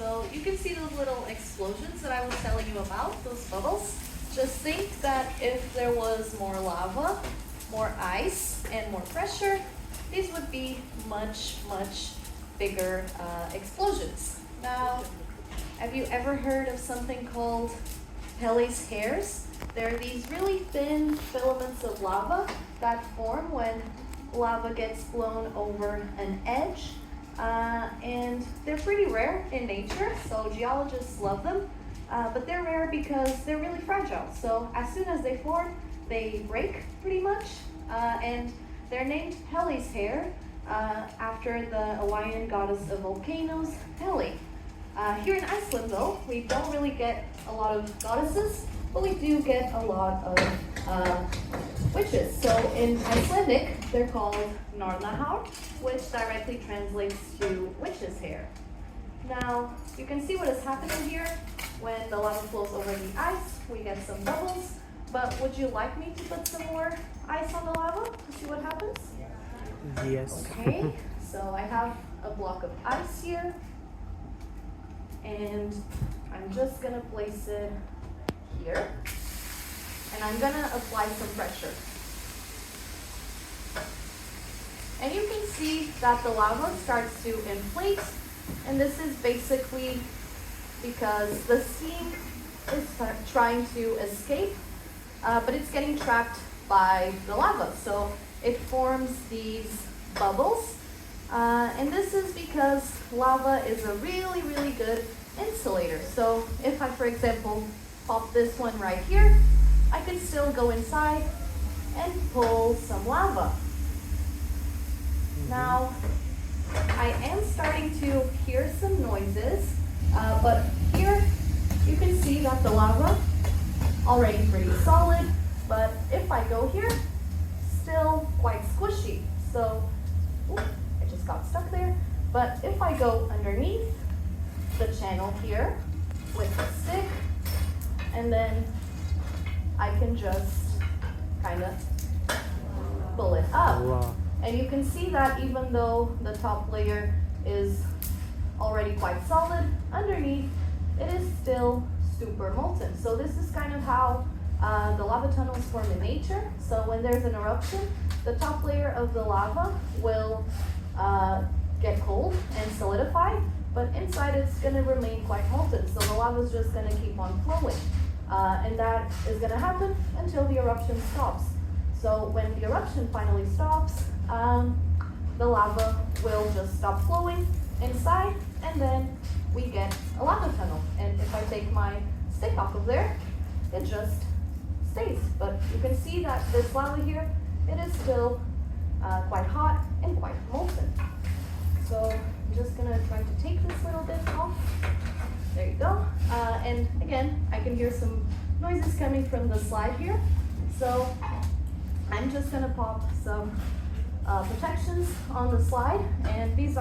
So you can see those little explosions that I was telling you about, those bubbles. Just think that if there was more lava, more ice, and more pressure, these would be much, much bigger explosions. Now, have you ever heard of something called Halley's hairs? They're these really thin filaments of lava that form when lava gets blown over an edge. And they're pretty rare in nature, so geologists love them. But they're rare because they're really fragile. So as soon as they form, they break pretty much. And they're named Halley's hair after the Hawaiian goddess of volcanoes, Helle. Here in Iceland, though, we don't really get a lot of goddesses, but we do get a lot of witches. So in Icelandic, they're called Nornahár, which directly translates to witch's hair. Now, you can see what is happening here. When the lava flows over the ice, we get some bubbles. But would you like me to put some more ice on the lava to see what happens? Yes. Okay, so I have a block of ice here. And I'm just gonna place it here. And I'm gonna apply some pressure. And you can see that the lava starts to inflate. And this is basically because the steam is trying to escape, but it's getting trapped by the lava. So it forms these bubbles. And this is because lava is a really, really good insulator. So if I, for example, pop this one right here, I can still go inside and pull some lava. Now, I am starting to hear some noises, but here you can see that the lava already pretty solid, but if I go here, still quite squishy. So, I just got stuck there. But if I go underneath the channel here with the stick, and then I can just kind of pull it up. Wow. And you can see that even though the top layer is already quite solid, underneath it is still super molten. So this is kind of how the lava tunnels form in nature. So when there's an eruption, the top layer of the lava will get cold and solidify, but inside it's going to remain quite molten. So the lava is just going to keep on flowing. And that is going to happen until the eruption stops. So when the eruption finally stops, the lava will just stop flowing inside, and then we get a lava tunnel. And if I take my stick off of there, it just stays. But you can see that this lava here, it is still quite hot and quite molten. So I'm just gonna try to take this little bit off. There you go. And again, I can hear some noises coming from the slide here. So I'm just gonna pop some protections on the slide, and these are